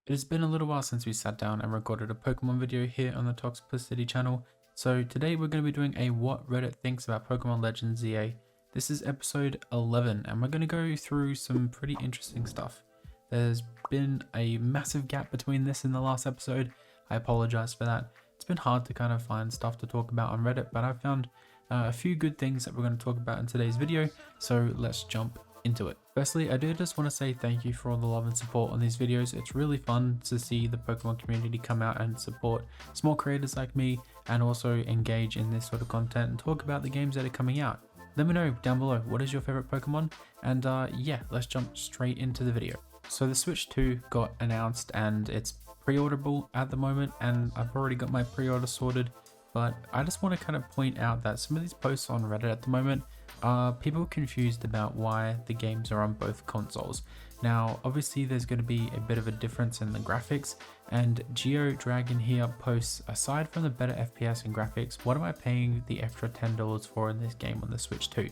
It has been a little while since we sat down and recorded a Pokemon video here on the Toxicity channel, so today we're going to be doing a What Reddit Thinks About Pokemon Legends ZA. This is episode 11 and we're going to go through some pretty interesting stuff. There's been a massive gap between this and the last episode. I apologize for that. It's been hard to kind of find stuff to talk about on Reddit, but I've found a few good things that we're going to talk about in today's video, so let's jump into it. Firstly, I do just want to say thank you for all the love and support on these videos. It's really fun to see the Pokemon community come out and support small creators like me and also engage in this sort of content and talk about the games that are coming out. Let me know down below, what is your favorite Pokemon? And yeah, let's jump straight into the video. So the Switch 2 got announced and it's pre-orderable at the moment, and I've already got my pre-order sorted, but I just want to kind of point out that some of these posts on Reddit at the moment are people confused about why the games are on both consoles. Now, obviously there's going to be a bit of a difference in the graphics, and Geo Dragon here posts, aside from the better FPS and graphics, what am I paying the extra $10 for in this game on the Switch 2?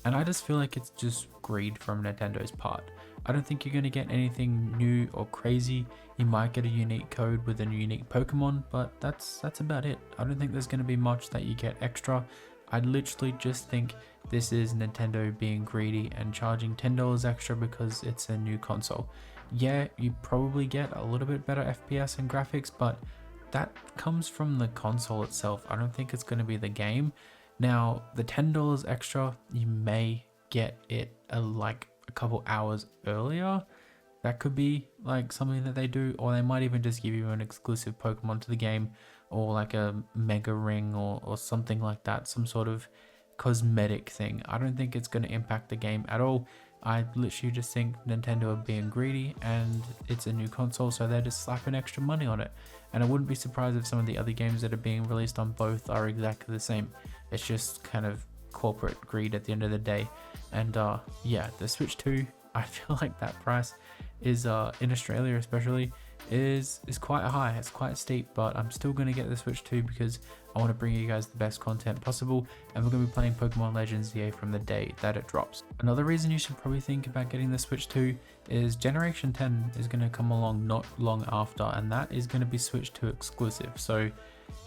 And I just feel like it's just greed from Nintendo's part. I don't think you're going to get anything new or crazy. You might get a unique code with a unique Pokemon, but that's about it. I don't think there's going to be much that you get extra. I literally just think this is Nintendo being greedy and charging $10 extra because it's a new console. Yeah, you probably get a little bit better FPS and graphics, but that comes from the console itself. I don't think it's going to be the game. Now, the $10 extra, you may get it like a couple hours earlier. That could be like something that they do, or they might even just give you an exclusive Pokemon to the game, or like a Mega Ring or something like that, some sort of cosmetic thing. I don't think it's going to impact the game at all. I literally just think Nintendo are being greedy, and it's a new console, so they're just slapping extra money on it. And I wouldn't be surprised if some of the other games that are being released on both are exactly the same. It's just kind of corporate greed at the end of the day. And yeah, the Switch 2, I feel like that price is in Australia especially is quite high. It's quite steep, but I'm still going to get the Switch 2 because I want to bring you guys the best content possible, and we're going to be playing Pokemon Legends ZA from the day that it drops. Another reason you should probably think about getting the Switch 2 is Generation 10 is going to come along not long after, and that is going to be Switch 2 exclusive. So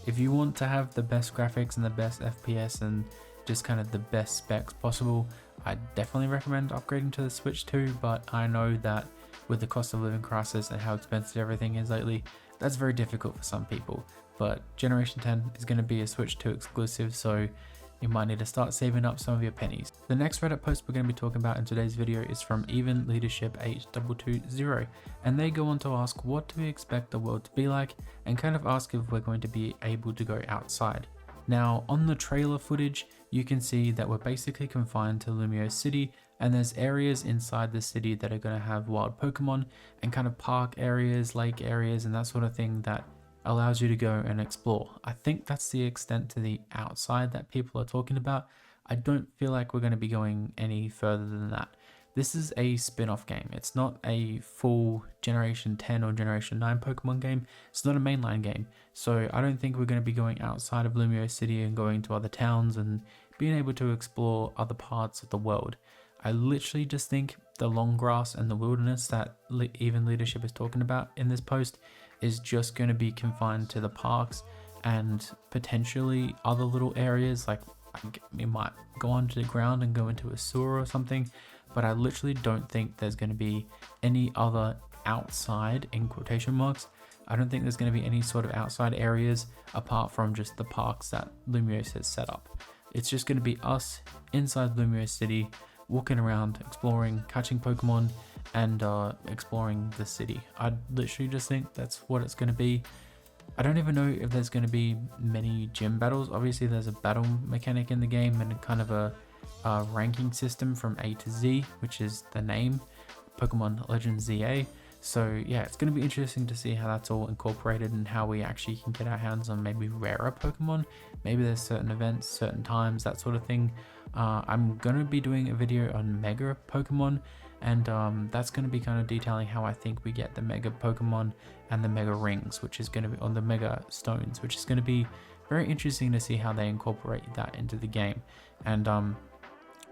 if you want to have the best graphics and the best FPS and just kind of the best specs possible, I definitely recommend upgrading to the Switch 2, but I know that with the cost of living crisis and how expensive everything is lately, that's very difficult for some people. But Generation 10 is going to be a Switch 2 exclusive, so you might need to start saving up some of your pennies. The next Reddit post we're going to be talking about in today's video is from Even Leadership 8220, and they go on to ask what do we expect the world to be like, and kind of ask if we're going to be able to go outside. Now, on the trailer footage, you can see that we're basically confined to Lumiose City, and there's areas inside the city that are going to have wild Pokemon and kind of park areas, lake areas, and that sort of thing that allows you to go and explore. I think that's the extent to the outside that people are talking about. I don't feel like we're going to be going any further than that. This is a spin-off game. It's not a full Generation 10 or Generation 9 Pokemon game. It's not a mainline game. So I don't think we're going to be going outside of Lumiose City and going to other towns and being able to explore other parts of the world. I literally just think the long grass and the wilderness that Even Leadership is talking about in this post is just going to be confined to the parks and potentially other little areas, like we might go onto the ground and go into a sewer or something, but I literally don't think there's going to be any other outside, in quotation marks. I don't think there's going to be any sort of outside areas apart from just the parks that Lumiose has set up. It's just going to be us inside Lumiose City, walking around, exploring, catching Pokemon, and exploring the city. I literally just think that's what it's going to be. I don't even know if there's going to be many gym battles. Obviously there's a battle mechanic in the game and kind of a ranking system from A to Z, which is the name, Pokemon Legends ZA. So yeah, it's going to be interesting to see how that's all incorporated and how we actually can get our hands on maybe rarer Pokemon. Maybe there's certain events, certain times, that sort of thing. I'm going to be doing a video on Mega Pokemon, and that's going to be kind of detailing how I think we get the Mega Pokemon and the Mega Rings, which is going to be on the Mega Stones, which is going to be very interesting to see how they incorporate that into the game. And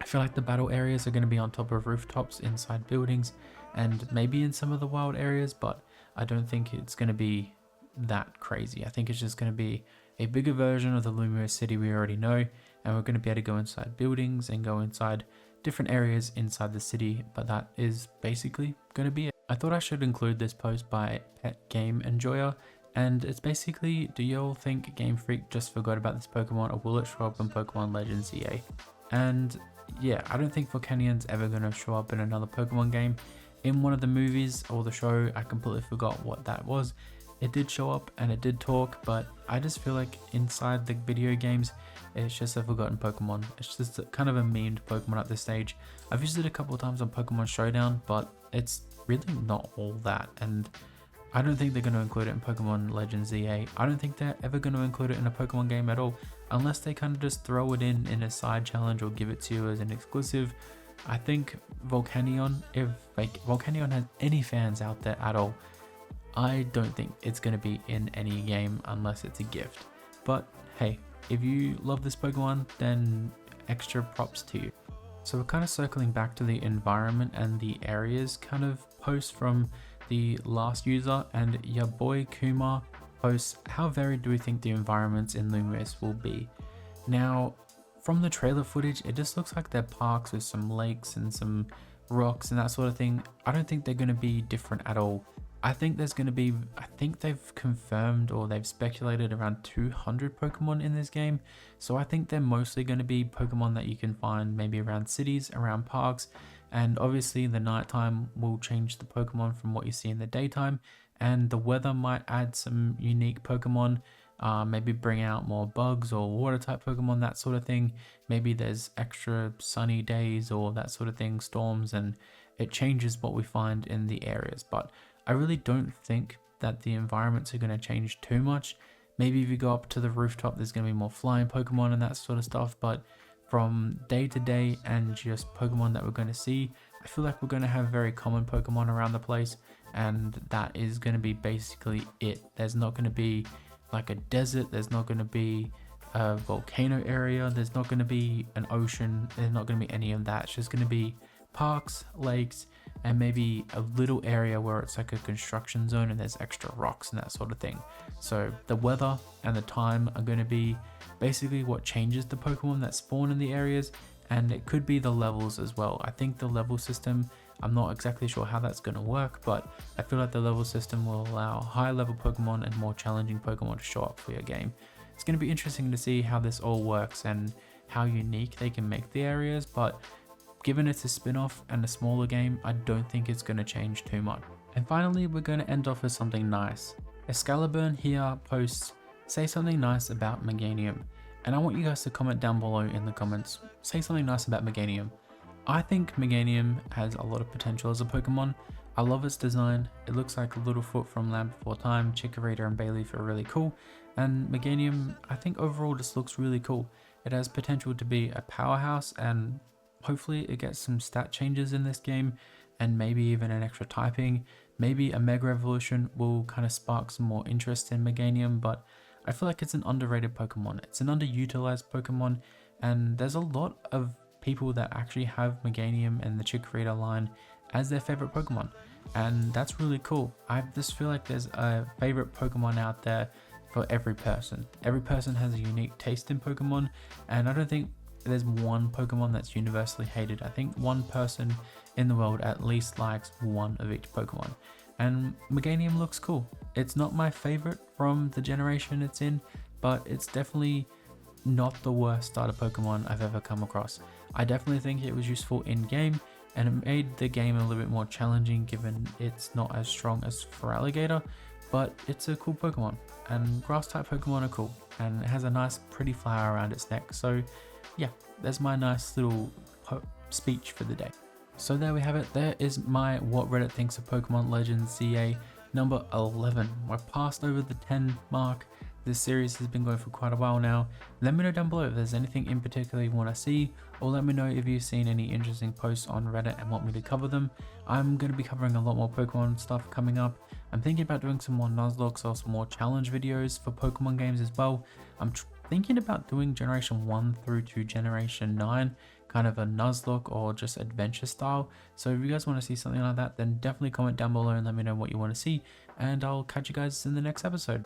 I feel like the battle areas are going to be on top of rooftops, inside buildings, and maybe in some of the wild areas, but I don't think it's going to be that crazy. I think it's just going to be a bigger version of the Lumia City we already know, and we're going to be able to go inside buildings and go inside different areas inside the city, but that is basically going to be it. I thought I should include this post by Pet Game Enjoyer, and it's basically, do you all think Game Freak just forgot about this Pokemon, or will it show up in Pokemon Legends EA? And yeah, I don't think Volcanion's ever going to show up in another Pokemon game. In one of the movies or the show, I completely forgot what that was. It did show up and it did talk, but I just feel like inside the video games, it's just a forgotten Pokemon. It's just kind of a memed Pokemon at this stage. I've used it a couple of times on Pokemon Showdown, but it's really not all that. And I don't think they're going to include it in Pokemon Legends EA. I don't think they're ever going to include it in a Pokemon game at all, unless they kind of just throw it in a side challenge or give it to you as an exclusive. I think Volcanion, if like Volcanion has any fans out there at all, I don't think it's going to be in any game unless it's a gift. But hey, if you love this Pokemon, then extra props to you. So we're kind of circling back to the environment and the areas kind of post from the last user, and your boy Kumar posts, how varied do we think the environments in Lumiose will be? Now, from the trailer footage, it just looks like they're parks with some lakes and some rocks and that sort of thing. I don't think they're going to be different at all. I think there's going to be, I think they've confirmed or they've speculated around 200 Pokemon in this game. So I think they're mostly going to be Pokemon that you can find maybe around cities, around parks. And obviously the nighttime will change the Pokemon from what you see in the daytime. And the weather might add some unique Pokemon, maybe bring out more bugs or water type Pokemon, that sort of thing. Maybe there's extra sunny days or that sort of thing, storms, and it changes what we find in the areas. But I really don't think that the environments are going to change too much. Maybe if you go up to the rooftop, there's going to be more flying Pokemon and that sort of stuff. But from day to day and just Pokemon that we're going to see, I feel like we're going to have very common Pokemon around the place. And that is going to be basically it. There's not going to be like a desert. There's not going to be a volcano area. There's not going to be an ocean. There's not going to be any of that. It's just going to be parks, lakes, and maybe a little area where it's like a construction zone and there's extra rocks and that sort of thing. So the weather and the time are going to be basically what changes the Pokemon that spawn in the areas, and it could be the levels as well. I think the level system, I'm not exactly sure how that's going to work, but I feel like the level system will allow high level Pokemon and more challenging Pokemon to show up for your game. It's going to be interesting to see how this all works and how unique they can make the areas, but given it's a spin-off and a smaller game, I don't think it's going to change too much. And finally, we're going to end off with something nice. Excalibur here posts, say something nice about Meganium. And I want you guys to comment down below in the comments, say something nice about Meganium. I think Meganium has a lot of potential as a Pokemon. I love its design. It looks like Littlefoot from Land Before Time, Chikorita and Bayleef are really cool. And Meganium, I think overall just looks really cool. It has potential to be a powerhouse, and hopefully it gets some stat changes in this game, and maybe even an extra typing. Maybe a Mega Evolution will kind of spark some more interest in Meganium, but I feel like it's an underrated Pokemon. It's an underutilized Pokemon, and there's a lot of people that actually have Meganium and the Chikorita line as their favorite Pokemon, and that's really cool. I just feel like there's a favorite Pokemon out there for every person. Every person has a unique taste in Pokemon, and I don't think there's one Pokemon that's universally hated. I think one person in the world at least likes one of each Pokemon, and Meganium looks cool. It's not my favorite from the generation it's in, but it's definitely not the worst starter Pokemon I've ever come across. I definitely think it was useful in game, and it made the game a little bit more challenging given it's not as strong as Feraligatr, but it's a cool Pokemon, and grass type Pokemon are cool, and it has a nice pretty flower around its neck. So yeah, there's my nice little speech for the day. So there we have it. There is my What Reddit Thinks of Pokemon Legends ZA number 11. We're past over the 10 mark. This series has been going for quite a while now. Let me know down below if there's anything in particular you want to see, or let me know if you've seen any interesting posts on Reddit and want me to cover them. I'm going to be covering a lot more Pokemon stuff coming up. I'm thinking about doing some more Nuzlocke or some more challenge videos for Pokemon games as well. I'm thinking about doing Generation 1 through to Generation 9, kind of a Nuzlocke or just adventure style. So if you guys want to see something like that, then definitely comment down below and let me know what you want to see. and I'll catch you guys in the next episode.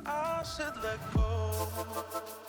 I should let go.